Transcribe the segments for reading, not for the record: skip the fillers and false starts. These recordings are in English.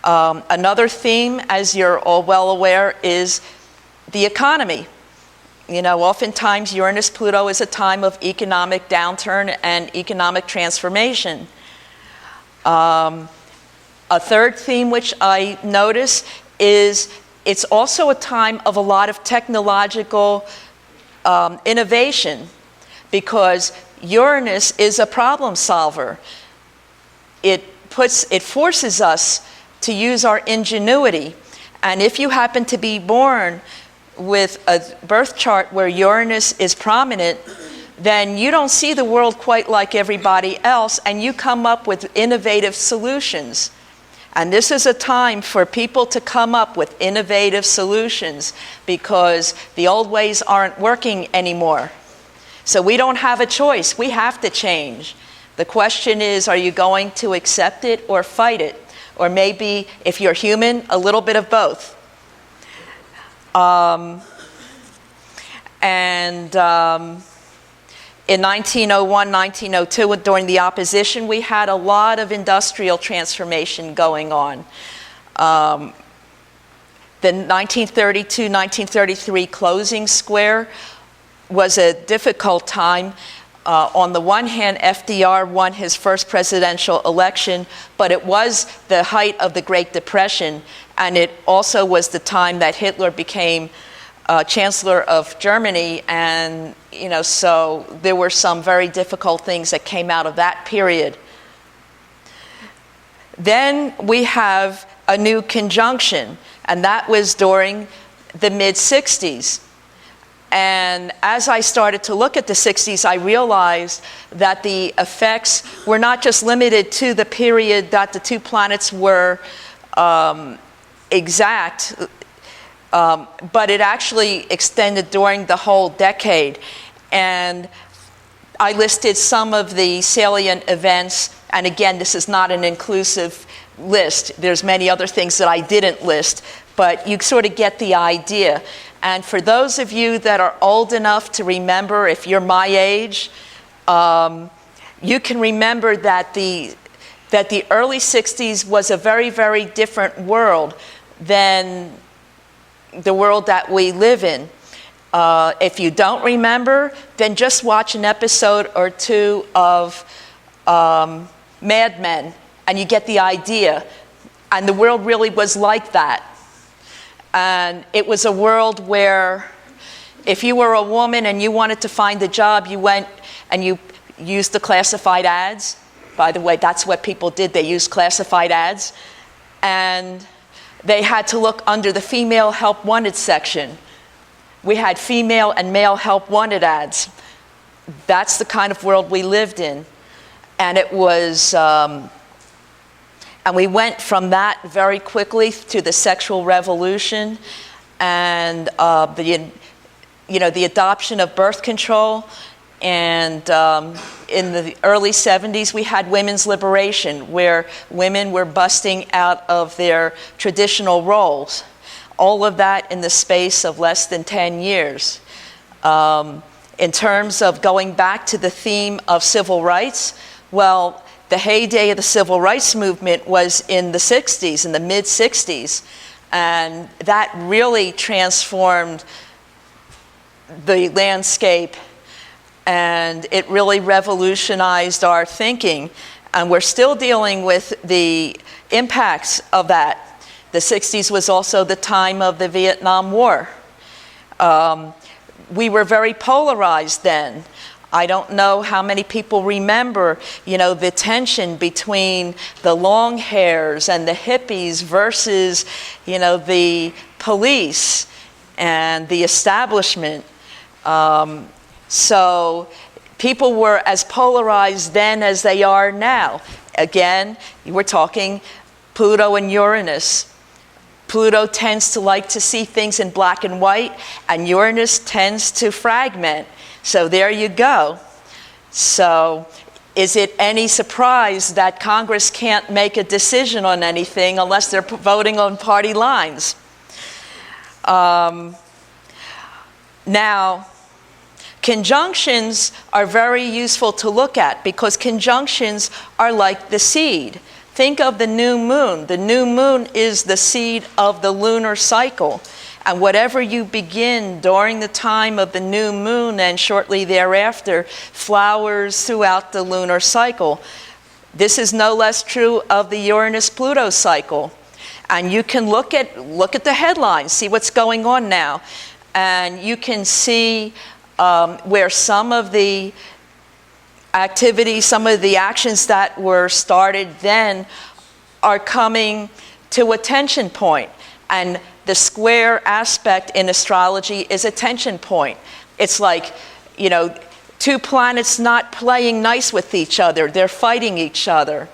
Another theme, as you're all well aware, is the economy. You know, oftentimes Uranus-Pluto is a time of economic downturn and economic transformation. A third theme which I notice is it's also a time of a lot of technological innovation, because Uranus is a problem solver. It forces us to use our ingenuity. And if you happen to be born with a birth chart where Uranus is prominent, then you don't see the world quite like everybody else, and you come up with innovative solutions. And this is a time for people to come up with innovative solutions, because the old ways aren't working anymore. So we don't have a choice. We have to change. The question is, are you going to accept it or fight it? Or maybe, if you're human, a little bit of both. In 1901, 1902, during the opposition, we had a lot of industrial transformation going on. The 1932, 1933 closing square was a difficult time. On the one hand, FDR won his first presidential election, but it was the height of the Great Depression, and it also was the time that Hitler became Chancellor of Germany, and so there were some very difficult things that came out of that period. Then we have a new conjunction, and that was during the mid-60s. And as I started to look at the 60s, I realized that the effects were not just limited to the period that the two planets were exact, but it actually extended during the whole decade. And I listed some of the salient events, and again, this is not an inclusive list. There's many other things that I didn't list, but you sort of get the idea. And for those of you that are old enough to remember, if you're my age, you can remember that the early 60s was a very, very different world than the world that we live in. If you don't remember, then just watch an episode or two of Mad Men, and you get the idea. And the world really was like that. And it was a world where if you were a woman and you wanted to find a job, you went and you used the classified ads. By the way, that's what people did. They used classified ads. And they had to look under the female help wanted section. We had female and male help wanted ads. That's the kind of world we lived in. And it was... And we went from that very quickly to the sexual revolution and the adoption of birth control. And in the early 70s, we had women's liberation, where women were busting out of their traditional roles. All of that in the space of less than 10 years. In terms of going back to the theme of civil rights, well, the heyday of the civil rights movement was in the 60s, in the mid-60s, and that really transformed the landscape, and it really revolutionized our thinking, and we're still dealing with the impacts of that. The 60s was also the time of the Vietnam War. We were very polarized then. I don't know how many people remember, the tension between the long hairs and the hippies versus, the police and the establishment. So people were as polarized then as they are now. Again, we're talking Pluto and Uranus. Pluto tends to like to see things in black and white, and Uranus tends to fragment. So there you go. So is it any surprise that Congress can't make a decision on anything unless they're voting on party lines? Now, conjunctions are very useful to look at, because conjunctions are like the seed. Think of the new moon. The new moon is the seed of the lunar cycle. And whatever you begin during the time of the new moon and shortly thereafter flowers throughout the lunar cycle. This is no less true of the Uranus-Pluto cycle. And you can look at the headlines, see what's going on now. And you can see where some of the activities, some of the actions that were started then are coming to a tension point. And the square aspect in astrology is a tension point. It's like, two planets not playing nice with each other. They're fighting each other.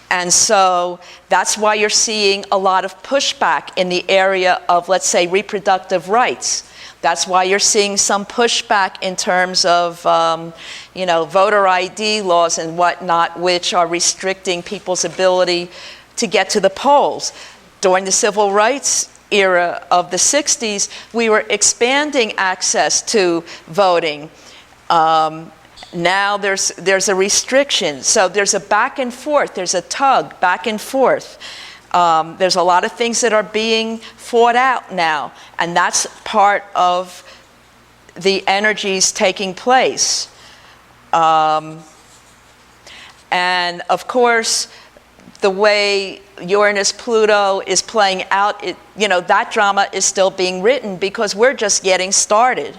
And so that's why you're seeing a lot of pushback in the area of, let's say, reproductive rights. That's why you're seeing some pushback in terms of, voter ID laws and whatnot, which are restricting people's ability to get to the polls. During the civil rights era of the 60s, we were expanding access to voting. Now there's a restriction. So there's a back and forth. There's a tug back and forth. There's a lot of things that are being fought out now, and that's part of the energies taking place. And of course, the way Uranus-Pluto is playing out, that drama is still being written because we're just getting started.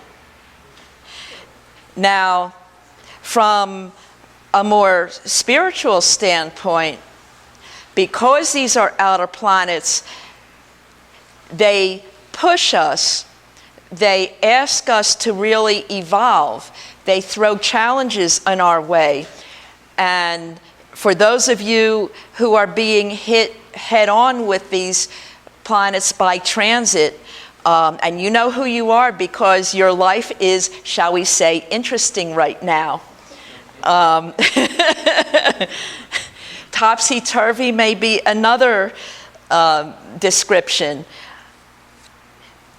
Now, from a more spiritual standpoint, because these are outer planets, they push us, they ask us to really evolve, they throw challenges in our way. And for those of you who are being hit head on with these planets by transit, and you know who you are because your life is, shall we say, interesting right now. Topsy-turvy may be another description.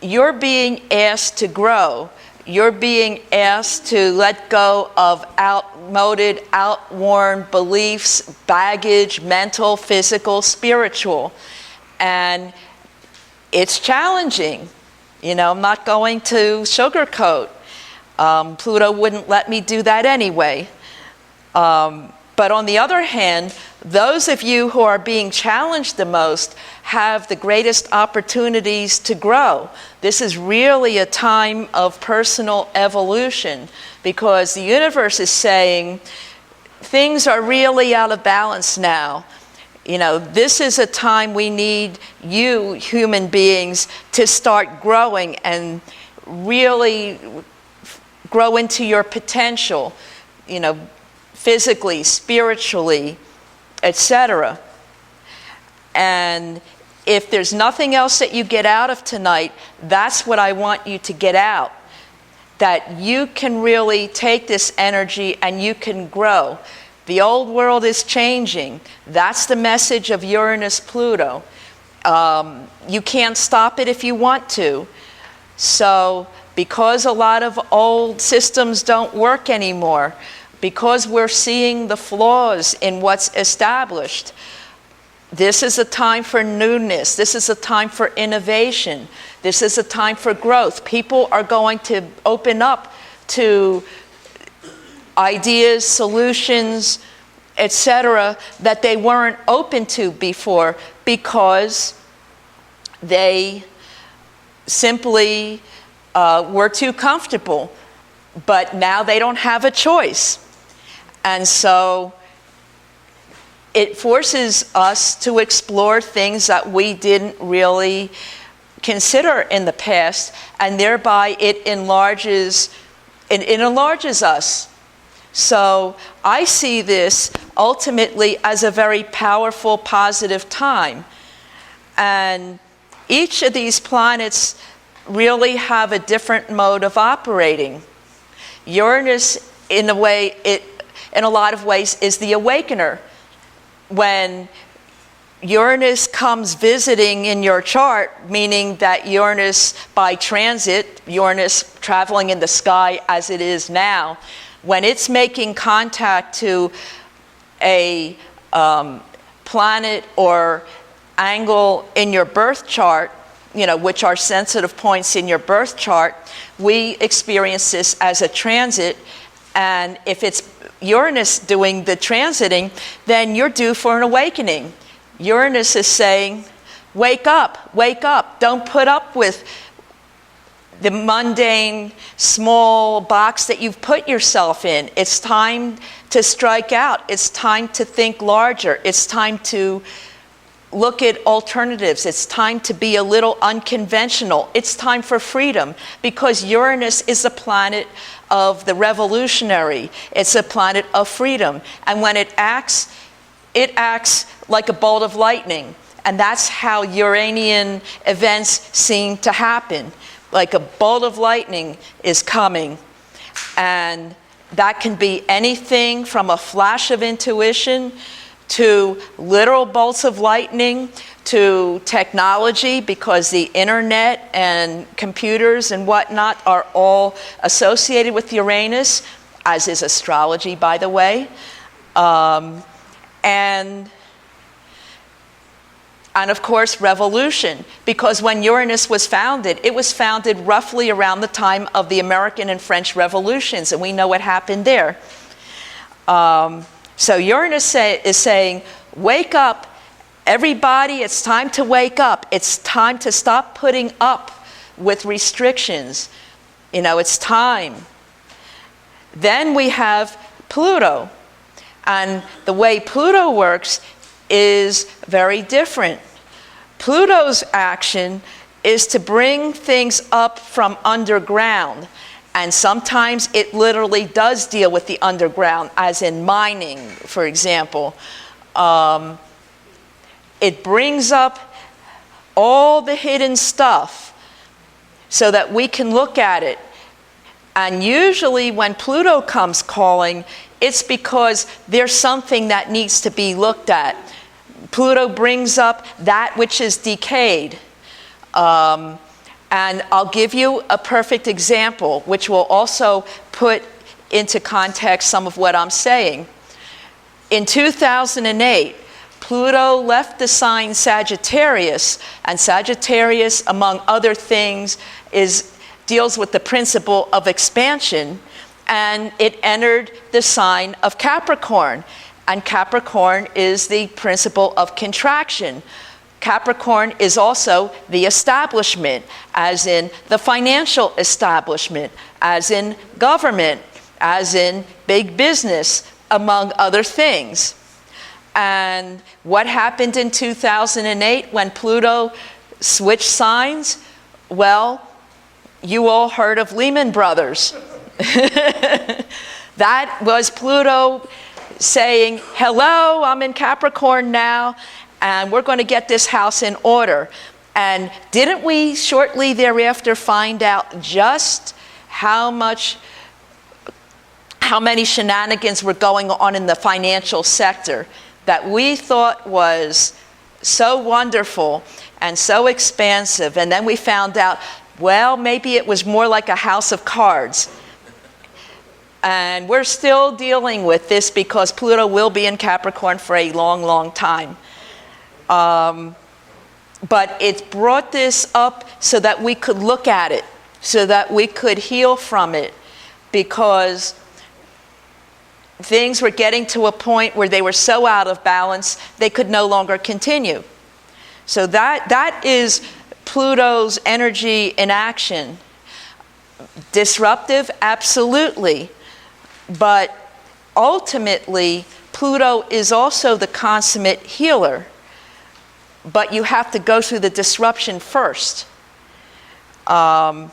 You're being asked to grow. You're being asked to let go of outmoded, outworn beliefs, baggage, mental, physical, spiritual. And it's challenging. I'm not going to sugarcoat. Pluto wouldn't let me do that anyway. But on the other hand, those of you who are being challenged the most have the greatest opportunities to grow. This is really a time of personal evolution because the universe is saying things are really out of balance now. This is a time we need you, human beings, to start growing and really grow into your potential, physically, spiritually, etc. And if there's nothing else that you get out of tonight, that's what I want you to get out. That you can really take this energy and you can grow. The old world is changing. That's the message of Uranus-Pluto. You can't stop it if you want to. So, because a lot of old systems don't work anymore, because we're seeing the flaws in what's established, this is a time for newness. This is a time for innovation. This is a time for growth. People are going to open up to ideas, solutions, etc., that they weren't open to before because they simply were too comfortable. But now they don't have a choice. And so it forces us to explore things that we didn't really consider in the past, and thereby it enlarges us. So I see this ultimately as a very powerful, positive time. And each of these planets really have a different mode of operating. Uranus, in a lot of ways, is the awakener. When Uranus comes visiting in your chart, meaning that Uranus by transit, Uranus traveling in the sky as it is now, when it's making contact to a planet or angle in your birth chart, which are sensitive points in your birth chart, we experience this as a transit. And if it's Uranus doing the transiting, then you're due for an awakening. Uranus is saying, wake up, don't put up with the mundane, small box that you've put yourself in. It's time to strike out. It's time to think larger. It's time to look at alternatives. It's time to be a little unconventional. It's time for freedom, because Uranus is a planet of the revolutionary. It's a planet of freedom. And when it acts like a bolt of lightning. And that's how Uranian events seem to happen. Like a bolt of lightning is coming. And that can be anything from a flash of intuition to literal bolts of lightning, to technology, because the internet and computers and whatnot are all associated with Uranus, as is astrology, by the way. And of course, revolution, because when Uranus was founded, it was founded roughly around the time of the American and French revolutions, and we know what happened there. So Uranus is saying, wake up, everybody, it's time to wake up. It's time to stop putting up with restrictions. It's time. Then we have Pluto, and the way Pluto works is very different. Pluto's action is to bring things up from underground, and sometimes it literally does deal with the underground, as in mining, for example. It brings up all the hidden stuff so that we can look at it. And usually when Pluto comes calling, it's because there's something that needs to be looked at. Pluto brings up that which is decayed. And I'll give you a perfect example, which will also put into context some of what I'm saying. In 2008, Pluto left the sign Sagittarius, and Sagittarius, among other things, deals with the principle of expansion, and it entered the sign of Capricorn. And Capricorn is the principle of contraction. Capricorn is also the establishment, as in the financial establishment, as in government, as in big business, among other things. And what happened in 2008 when Pluto switched signs? Well, you all heard of Lehman Brothers. That was Pluto saying, hello, I'm in Capricorn now, and we're going to get this house in order. And didn't we shortly thereafter find out just how many shenanigans were going on in the financial sector that we thought was so wonderful and so expansive? And then we found out, well, maybe it was more like a house of cards. And we're still dealing with this because Pluto will be in Capricorn for a long, long time. But it brought this up so that we could look at it, so that we could heal from it, because things were getting to a point where they were so out of balance, they could no longer continue. So that is Pluto's energy in action. Disruptive, absolutely. But ultimately, Pluto is also the consummate healer. But you have to go through the disruption first. That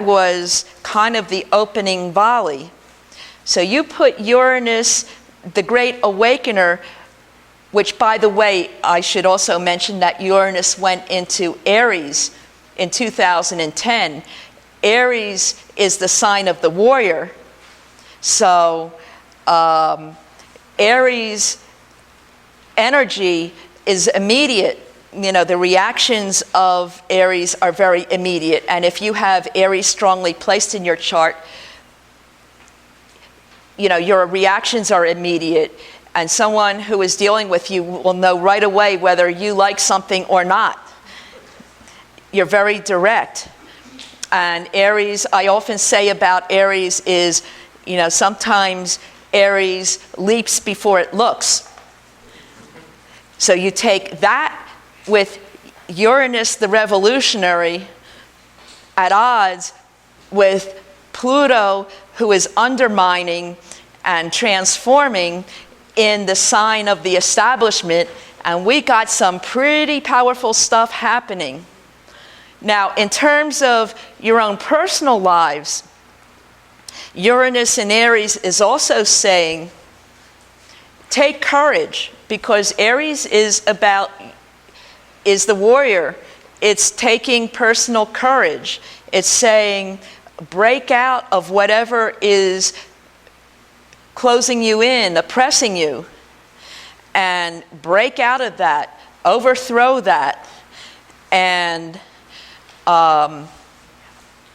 was kind of the opening volley. So you put Uranus, the great awakener, which, by the way, I should also mention that Uranus went into Aries in 2010. Aries is the sign of the warrior. So Aries energy is immediate. The reactions of Aries are very immediate. And if you have Aries strongly placed in your chart, your reactions are immediate, and someone who is dealing with you will know right away whether you like something or not. You're very direct. And Aries, I often say about Aries is, sometimes Aries leaps before it looks. So you take that with Uranus, the revolutionary, at odds with Pluto, who is undermining and transforming in the sign of the establishment, and we got some pretty powerful stuff happening. Now, in terms of your own personal lives, Uranus in Aries is also saying, take courage, because Aries is the warrior. It's taking personal courage. It's saying, break out of whatever is closing you in, oppressing you, and break out of that, overthrow that. And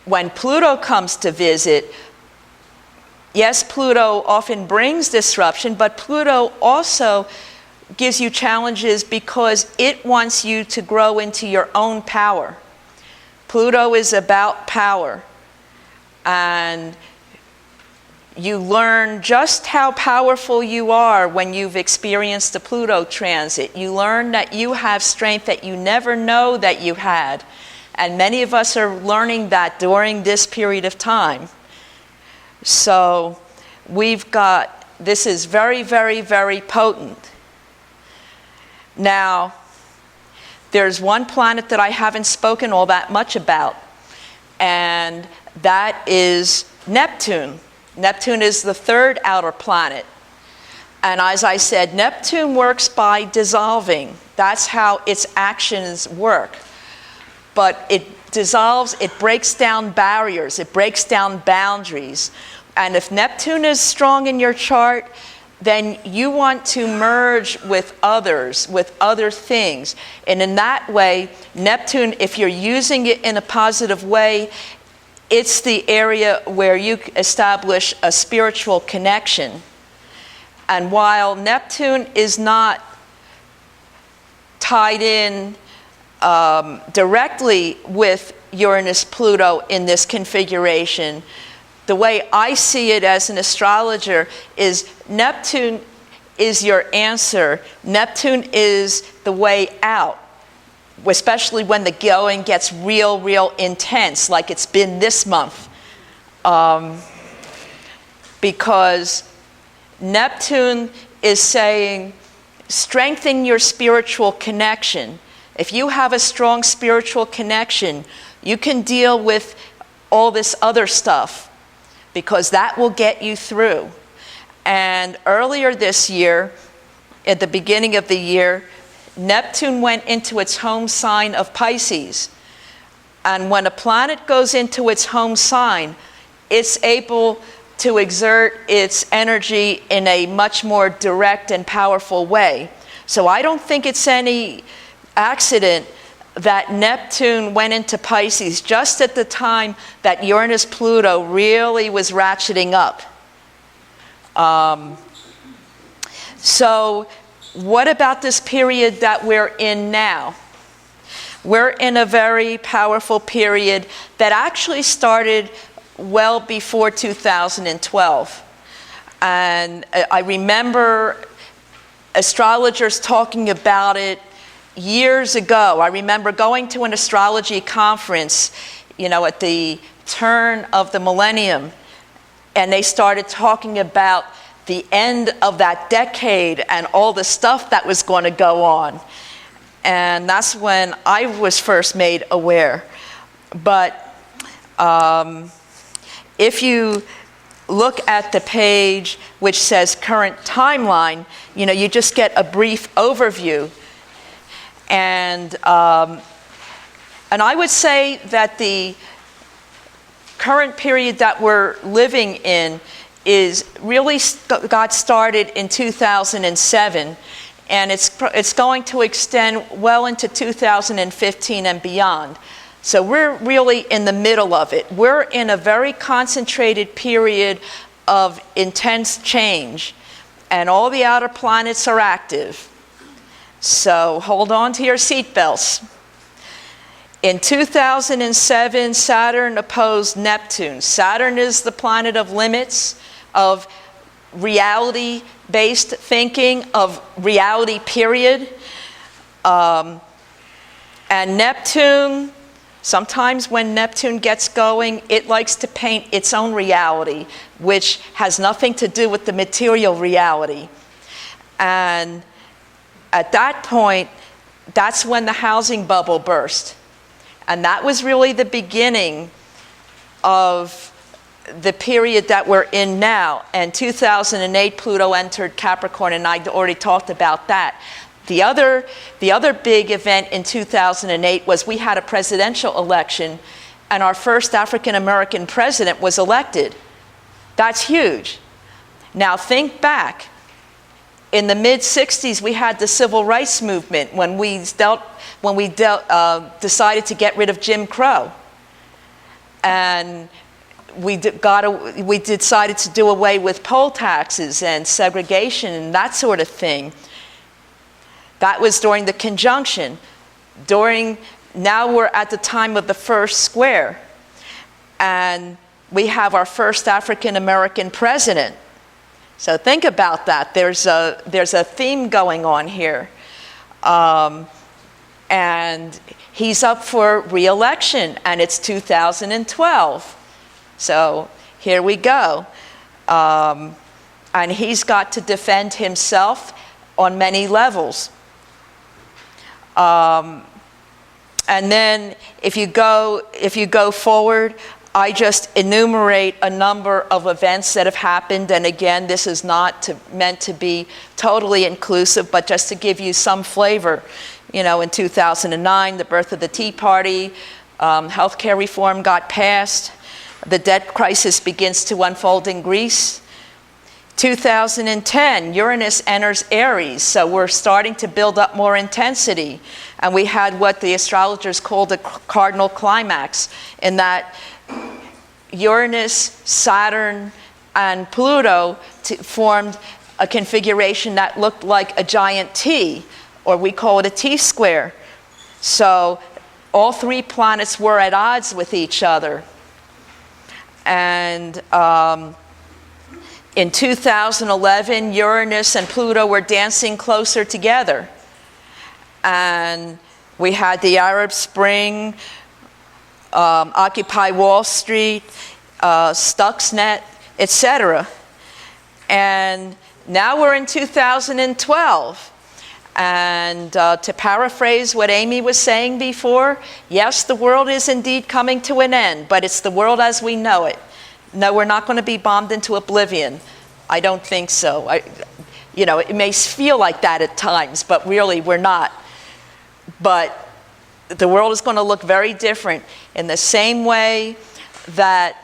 when Pluto comes to visit, yes, Pluto often brings disruption, but Pluto also gives you challenges because it wants you to grow into your own power. Pluto is about power. And you learn just how powerful you are when you've experienced the Pluto transit. You learn that you have strength that you never know that you had. And many of us are learning that during this period of time. So this is very, very, very potent. Now, there's one planet that I haven't spoken all that much about, and that is Neptune. Neptune is the third outer planet. And as I said, Neptune works by dissolving. That's how its actions work. But it dissolves, it breaks down barriers, it breaks down boundaries. And if Neptune is strong in your chart, then you want to merge with others, with other things. And in that way, Neptune, if you're using it in a positive way, it's the area where you establish a spiritual connection. And while Neptune is not tied in directly with Uranus-Pluto in this configuration, the way I see it as an astrologer is Neptune is your answer. Neptune is the way out, especially when the going gets real intense, like it's been this month. Because Neptune is saying, strengthen your spiritual connection. If you have a strong spiritual connection, you can deal with all this other stuff, because that will get you through. And earlier this year, at the beginning of the year, Neptune went into its home sign of Pisces. And when a planet goes into its home sign, it's able to exert its energy in a much more direct and powerful way. So I don't think it's any accident that Neptune went into Pisces just at the time that Uranus-Pluto really was ratcheting up. So what about this period that we're in now? We're in a very powerful period that actually started well before 2012. And I remember astrologers talking about it years ago. I remember going to an astrology conference, at the turn of the millennium, and they started talking about the end of that decade and all the stuff that was going to go on. And that's when I was first made aware. But if you look at the page which says current timeline, you just get a brief overview. And I would say that the current period that we're living in is really got started in 2007, and it's going to extend well into 2015 and beyond. So we're really in the middle of it. We're in a very concentrated period of intense change, and all the outer planets are active. So hold on to your seatbelts. In 2007, Saturn opposed Neptune. Saturn is the planet of limits, of reality-based thinking, of reality, period. And Neptune, sometimes when Neptune gets going, it likes to paint its own reality, which has nothing to do with the material reality. And at that point, that's when the housing bubble burst. And that was really the beginning of the period that we're in now. And 2008, Pluto entered Capricorn, and I already talked about that. The other big event in 2008 was we had a presidential election, and our first African-American president was elected. That's huge. Now think back. In the mid-'60s, we had the civil rights movement when we decided to get rid of Jim Crow. And we decided to do away with poll taxes and segregation and that sort of thing. That was during the conjunction. Now we're at the time of the first square. And we have our first African-American president. So think about that. There's a theme going on here. And he's up for re-election, and it's 2012. So here we go. And he's got to defend himself on many levels. And then if you go forward, I just enumerate a number of events that have happened, and again, this is not meant to be totally inclusive, but just to give you some flavor. You know, in 2009, the birth of the Tea Party, healthcare reform got passed, the debt crisis begins to unfold in Greece. 2010, Uranus enters Aries, so we're starting to build up more intensity, and we had what the astrologers called a cardinal climax, in that Uranus, Saturn, and Pluto formed a configuration that looked like a giant T, or we call it a T-square. So all three planets were at odds with each other. And in 2011, Uranus and Pluto were dancing closer together. And we had the Arab Spring, Occupy Wall Street, Stuxnet, etc. And now we're in 2012. And to paraphrase what Amy was saying before, yes, the world is indeed coming to an end, but it's the world as we know it. No, we're not going to be bombed into oblivion. I don't think so. It may feel like that at times, but really we're not. But the world is going to look very different in the same way that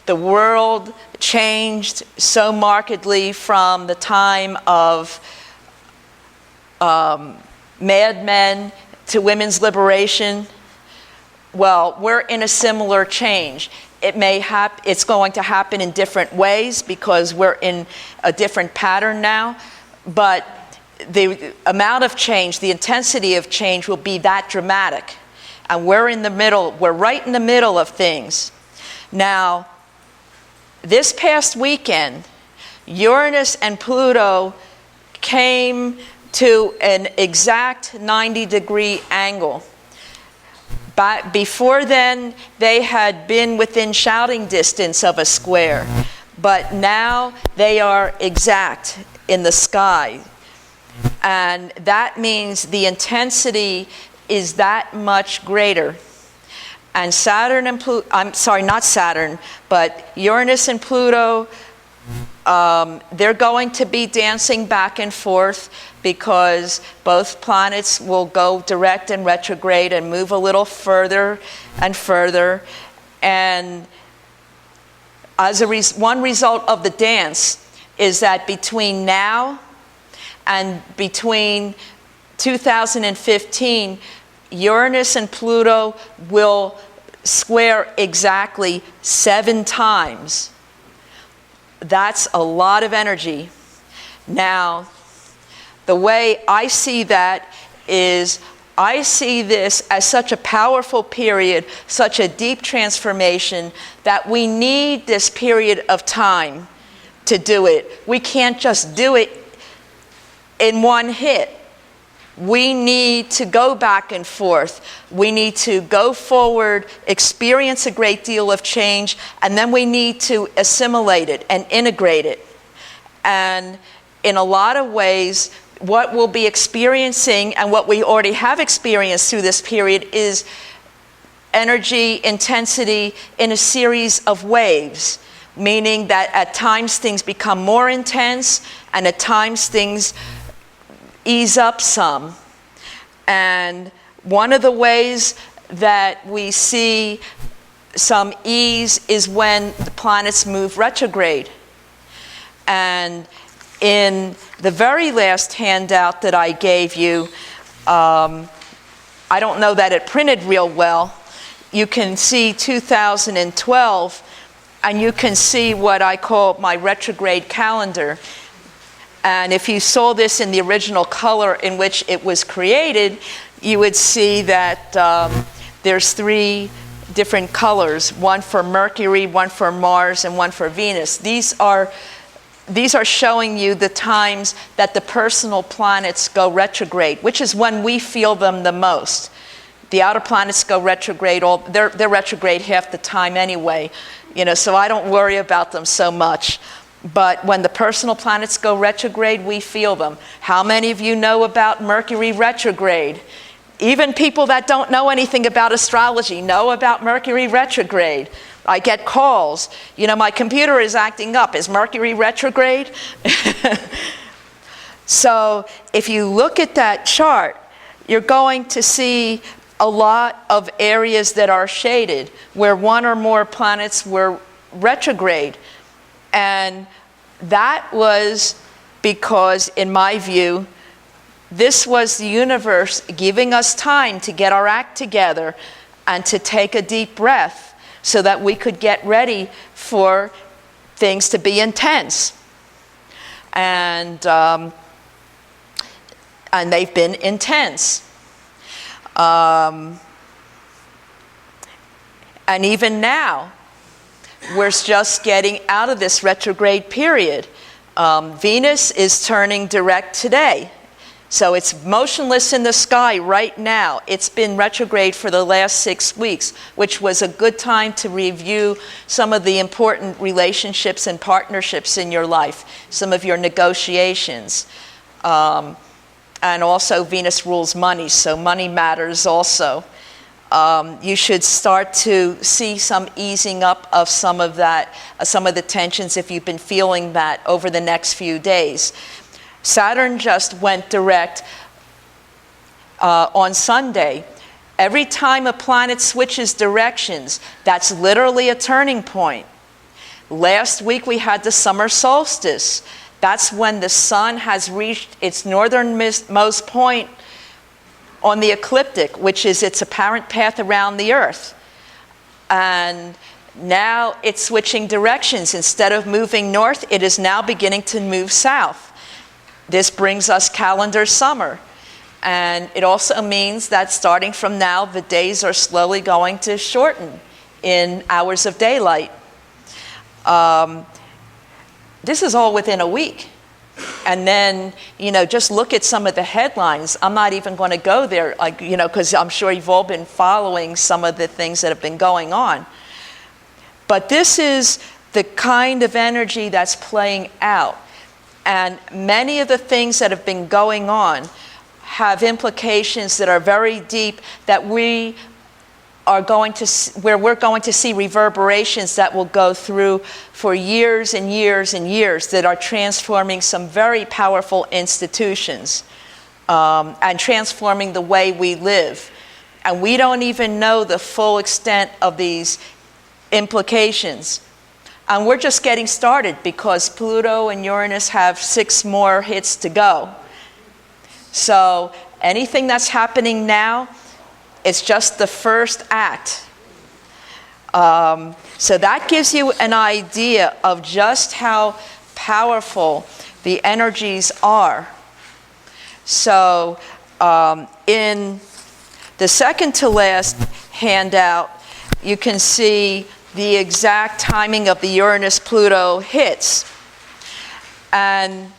the world changed so markedly from the time of Mad Men to women's liberation. Well, we're in a similar change. It's going to happen in different ways because we're in a different pattern now, but the amount of change, the intensity of change will be that dramatic. And we're right in the middle of things. Now, this past weekend, Uranus and Pluto came to an exact 90-degree angle. But before then, they had been within shouting distance of a square. But now they are exact in the sky. And that means the intensity is that much greater. And Saturn and Pluto, not Saturn, but Uranus and Pluto, they're going to be dancing back and forth because both planets will go direct and retrograde and move a little further and further. And as one result of the dance is that between now and between 2015, Uranus and Pluto will square exactly 7 times. That's a lot of energy. Now, the way I see that is I see this as such a powerful period, such a deep transformation, that we need this period of time to do it. We can't just do it in one hit. We need to go back and forth. We need to go forward, experience a great deal of change, and then we need to assimilate it and integrate it. And in a lot of ways, what we'll be experiencing and what we already have experienced through this period is energy intensity in a series of waves, meaning that at times things become more intense and at times things ease up some. And one of the ways that we see some ease is when the planets move retrograde. And in the very last handout that I gave you, I don't know that it printed real well. You can see 2012, and you can see what I call my retrograde calendar. And if you saw this in the original color in which it was created, you would see that there's 3 different colors, one for Mercury, one for Mars, and one for Venus. These are showing you the times that the personal planets go retrograde, which is when we feel them the most. The outer planets go retrograde, they're retrograde half the time anyway, so I don't worry about them so much. But when the personal planets go retrograde, we feel them. How many of you know about Mercury retrograde? Even people that don't know anything about astrology know about Mercury retrograde. I get calls, my computer is acting up. Is Mercury retrograde? So if you look at that chart, you're going to see a lot of areas that are shaded where one or more planets were retrograde. And that was because, in my view, this was the universe giving us time to get our act together and to take a deep breath so that we could get ready for things to be intense. And they've been intense. And even now, we're just getting out of this retrograde period. Venus is turning direct today. So it's motionless in the sky right now. It's been retrograde for the last 6 weeks, which was a good time to review some of the important relationships and partnerships in your life, some of your negotiations. And also Venus rules money, so money matters also. You should start to see some easing up of some of that, some of the tensions if you've been feeling that over the next few days. Saturn just went direct on Sunday. Every time a planet switches directions, that's literally a turning point. Last week we had the summer solstice. That's when the sun has reached its northernmost point on the ecliptic, which is its apparent path around the Earth. And now it's switching directions. Instead of moving north, it is now beginning to move south. This brings us calendar summer. And it also means that starting from now, the days are slowly going to shorten in hours of daylight. This is all within a week. And then, just look at some of the headlines. I'm not even going to go there, because I'm sure you've all been following some of the things that have been going on. But this is the kind of energy that's playing out. And many of the things that have been going on have implications that are very deep that we are going to, where we're going to see reverberations that will go through for years and years and years, that are transforming some very powerful institutions and transforming the way we live. And we don't even know the full extent of these implications. And we're just getting started because Pluto and Uranus have 6 more hits to go. So anything that's happening now, it's just the first act. So that gives you an idea of just how powerful the energies are. So in the second to last handout, you can see the exact timing of the Uranus-Pluto hits. And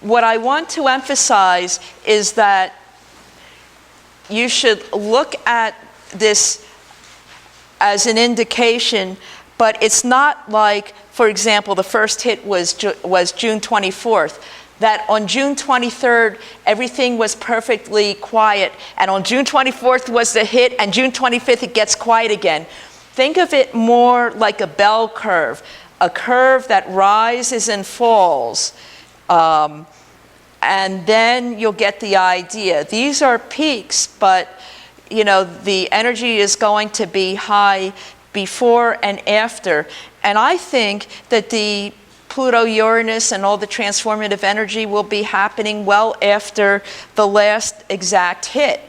what I want to emphasize is that you should look at this as an indication, but it's not like, for example, the first hit was June 24th, that on June 23rd, everything was perfectly quiet, and on June 24th was the hit, and June 25th it gets quiet again. Think of it more like a bell curve, a curve that rises and falls, and then you'll get the idea. These are peaks, but you know, the energy is going to be high before and after. And I think that the Pluto-Uranus and all the transformative energy will be happening well after the last exact hit,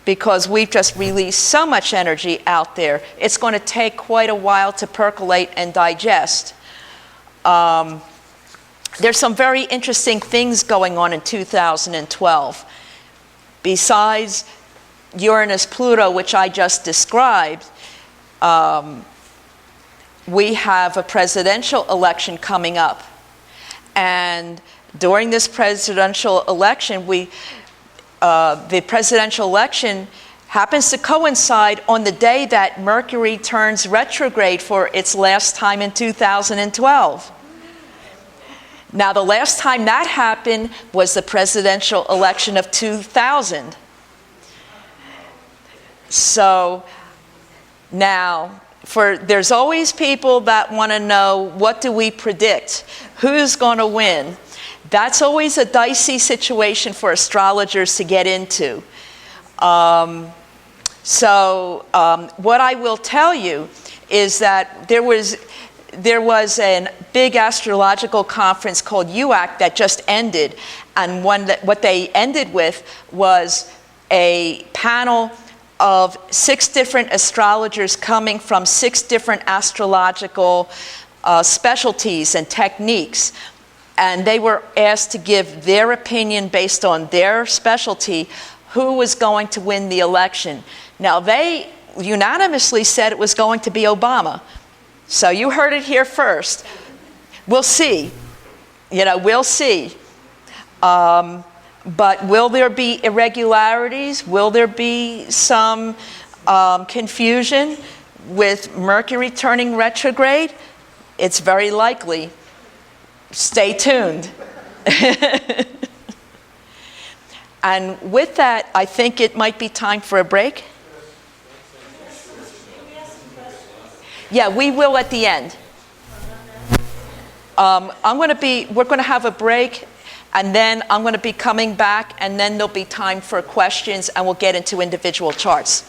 because we've just released so much energy out there. It's going to take quite a while to percolate and digest. There's some very interesting things going on in 2012. Besides Uranus-Pluto, which I just described, we have a presidential election coming up. And during this presidential election, the presidential election happens to coincide on the day that Mercury turns retrograde for its last time in 2012. Now, the last time that happened was the presidential election of 2000. So now, there's always people that want to know, what do we predict? Who's going to win? That's always a dicey situation for astrologers to get into. What I will tell you is that there was a big astrological conference called UAC that just ended, and what they ended with was a panel of 6 different astrologers coming from 6 different astrological specialties and techniques. And they were asked to give their opinion based on their specialty, who was going to win the election. Now, they unanimously said it was going to be Obama. So you heard it here first. We'll see. We'll see. But will there be irregularities? Will there be some confusion with Mercury turning retrograde? It's very likely. Stay tuned. And with that, I think it might be time for a break. Yeah, we will at the end. We're going to have a break, and then I'm going to be coming back, and then there'll be time for questions, and we'll get into individual charts.